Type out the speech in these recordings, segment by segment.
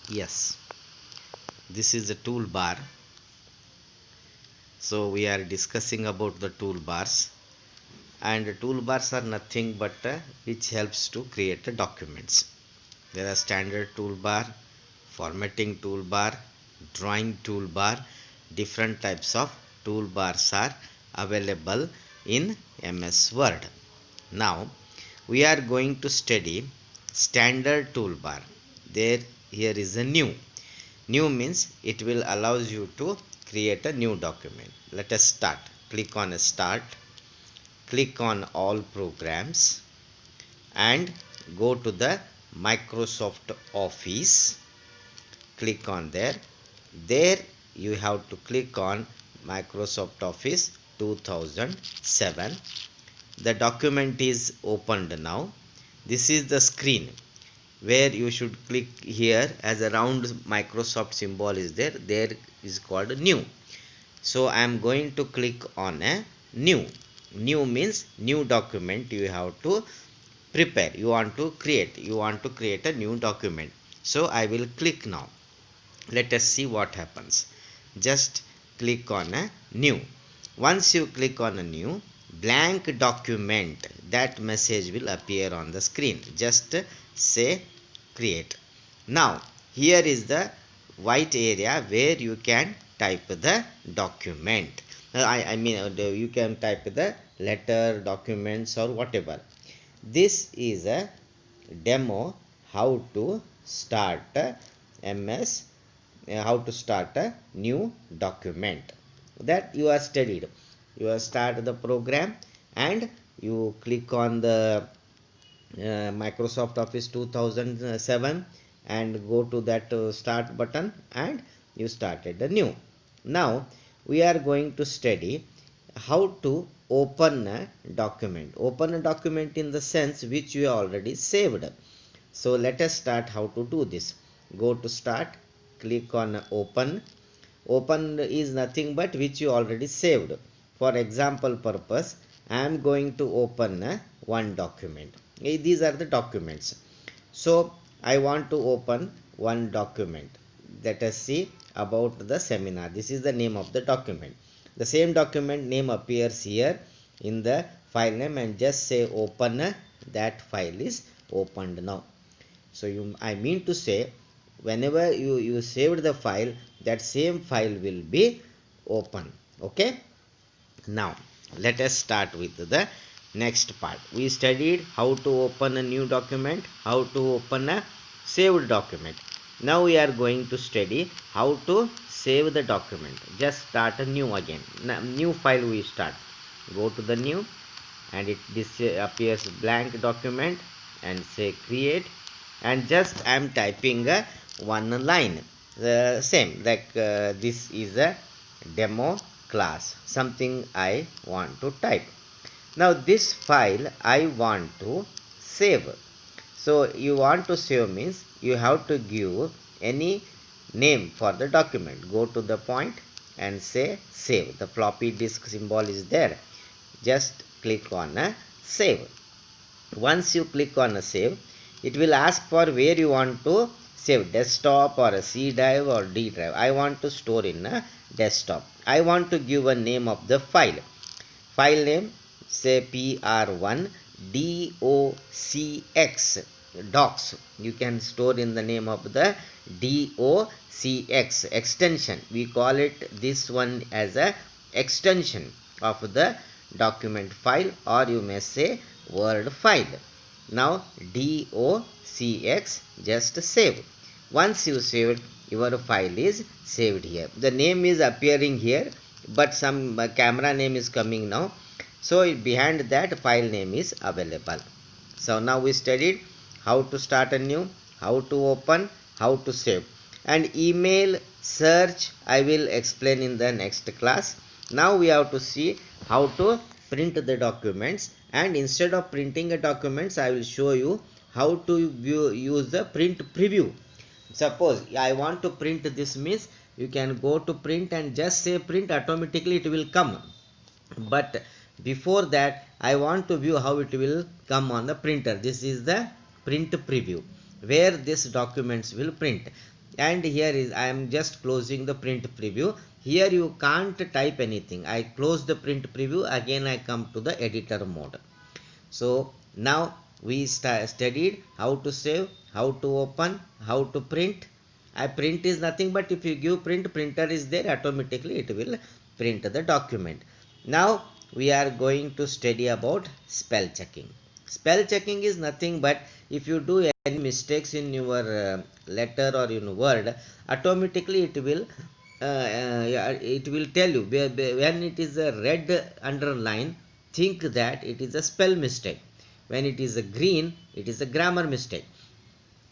Yes, this is the toolbar. So we are discussing about the toolbars, and toolbars are nothing but which helps to create the documents. There are standard toolbar, formatting toolbar, drawing toolbar. Different types of toolbars are available in MS Word. Now we are going to study standard toolbar. There here is a new means it will allows you to create a new document. Let us start. Click on start, click on all programs, and go to the Microsoft Office. Click on there you have to click on Microsoft Office 2007. The document is opened now. This is the screen where you should click here. As a round Microsoft symbol is there is called new. So I am going to click on a new means new document you have to prepare. You want to create a new document. So I will click now. Let us see what happens. Just click on a new. Once you click on a new, blank document, that message will appear on the screen. Just say create. Now here is the white area where you can type the document. I mean you can type the letter, documents, or whatever. This is a demo how to start MS, how to start a new document that you are studied. You are start the program and you click on the Microsoft Office 2007 and go to that start button and you started the new. Now we are going to study how to open a document. Open a document in the sense which you already saved. So let us start how to do this. Go to start, click on open. Open is nothing but which you already saved. For example purpose, I am going to open one document. These are the documents. So I want to open one document. Let us see about the seminar. This is the name of the document. The same document name appears here in the file name, and just say open. That file is opened now. So I mean to say, whenever you saved the file, that same file will be open. Okay. Now let us start with the next part. We studied how to open a new document, how to open a saved document. Now we are going to study how to save the document. Just start a new again. Now, new file we start. Go to the new, and this appears blank document, and say create, and just I am typing one line. Same like this is a demo class, something I want to type. Now this file I want to save. So you want to save means you have to give any name for the document. Go to the point and say save. The floppy disk symbol is there. Just click on a save. Once you click on a save, it will ask for where you want to save, desktop or a C drive or D drive. I want to store in a desktop. I want to give a name of the file. File name, say PR1 DOCX, docs. You can store in the name of the DOCX extension. We call it this one as a extension of the document file, or you may say Word file. Now DOCX, just save. Once you saved, your file is saved here. The name is appearing here, but some camera name is coming now. So behind that file name is available. So now we studied how to start a new, how to open, how to save, and email search I will explain in the next class. Now we have to see how to print the documents, and instead of printing the documents I will show you how to use the print preview. Suppose I want to print this means you can go to print and just say print, automatically it will come. But before that I want to view how it will come on the printer. This is the print preview where this documents will print. and here is I am just closing the print preview. Here you can't type anything. I close the print preview, again I come to the editor mode. So now we studied how to save, how to open, how to print. Print is nothing but if you give print, printer is there, automatically it will print the document. Now we are going to study about spell checking. Spell checking is nothing but if you do any mistakes in your letter or in word, automatically it will tell you when it is a red underline, think that it is a spell mistake. When it is a green, it is a grammar mistake.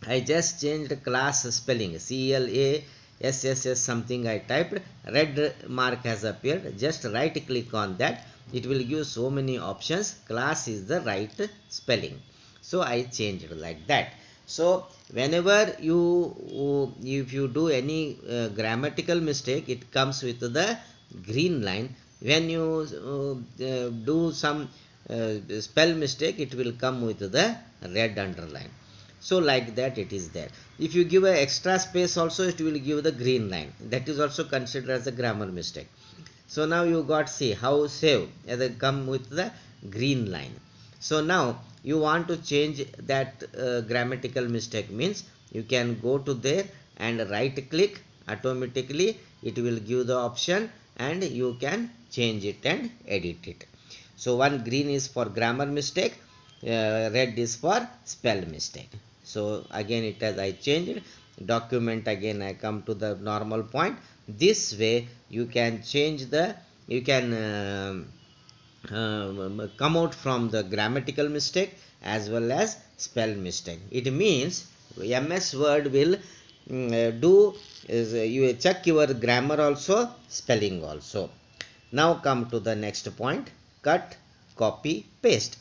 I just changed class spelling, CLASSS something I typed, red mark has appeared. Just right click on that, it will give so many options. Class is the right spelling, so I changed like that. So whenever if you do any grammatical mistake, it comes with the green line. When you do some spell mistake, it will come with the red underline. So like that it is there. If you give a extra space also, it will give the green line. That is also considered as a grammar mistake. So now you got, see how save come with the green line. So now you want to change that grammatical mistake, means you can go to there and right click, automatically it will give the option and you can change it and edit it. So one green is for grammar mistake, red is for spell mistake. So again it has I changed document, again I come to the normal point. This way you can change the, you can come out from the grammatical mistake as well as spell mistake. It means MS Word will do is you check your grammar also, spelling also. Now come to the next point, cut, copy, paste.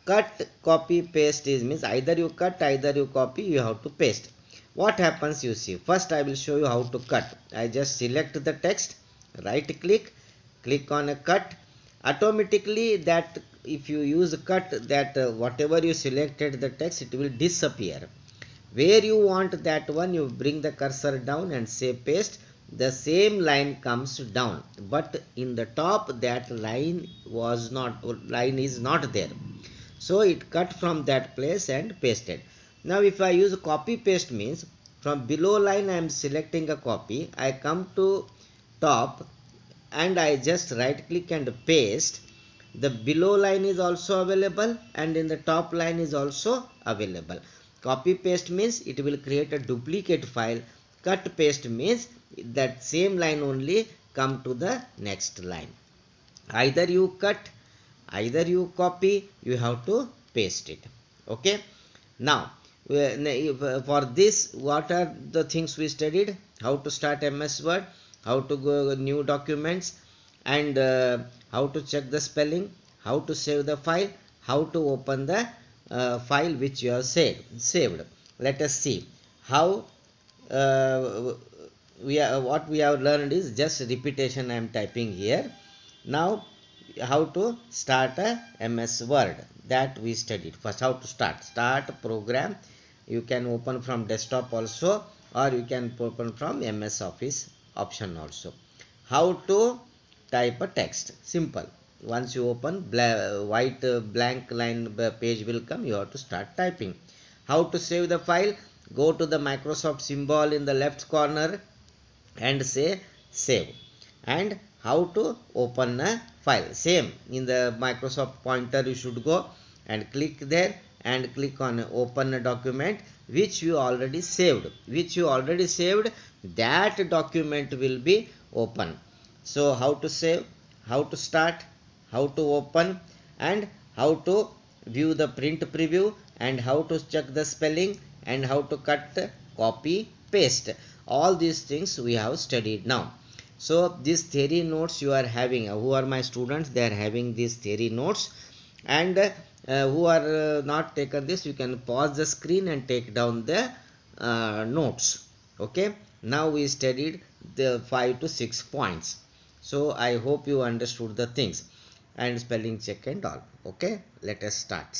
Cut, copy, paste is means either you cut, either you copy, you have to paste. What happens, you see, first I will show you how to cut. I just select the text, right click, click on a cut. Automatically that if you use cut, that whatever you selected the text, it will disappear. Where you want that one, you bring the cursor down and say paste. The same line comes down, but in the top that line is not there. So it cut from that place and pasted. Now if I use copy paste, means from below line I am selecting a copy, I come to top and I just right click and paste. The below line is also available and in the top line is also available. Copy paste means it will create a duplicate file. Cut paste means that same line only come to the next line. Either you cut, either you copy, you have to paste it. Okay. Now for this, what are the things we studied? How to start MS Word, how to go new documents, and how to check the spelling, how to save the file, how to open the file which you have saved. Let us see how what we have learned is just repetition. I am typing here. Now how to start a MS Word, that we studied. First, how to start program. You can open from desktop also, or you can open from MS Office option also. How to type a text, simple. Once you open, white blank line page will come, you have to start typing. How to save the file, go to the Microsoft symbol in the left corner and say save. And how to open a file, same in the Microsoft pointer, you should go and click there and click on open a document which you already saved. That document will be open. So how to save, how to start, how to open, and how to view the print preview, and how to check the spelling, and how to cut, copy, paste. All these things we have studied now. So these theory notes you are having, who are my students, they are having these theory notes, and who are not taken this, you can pause the screen and take down the notes. Okay, now we studied the 5 to 6 points. So I hope you understood the things and spelling check and all. Okay, let us start.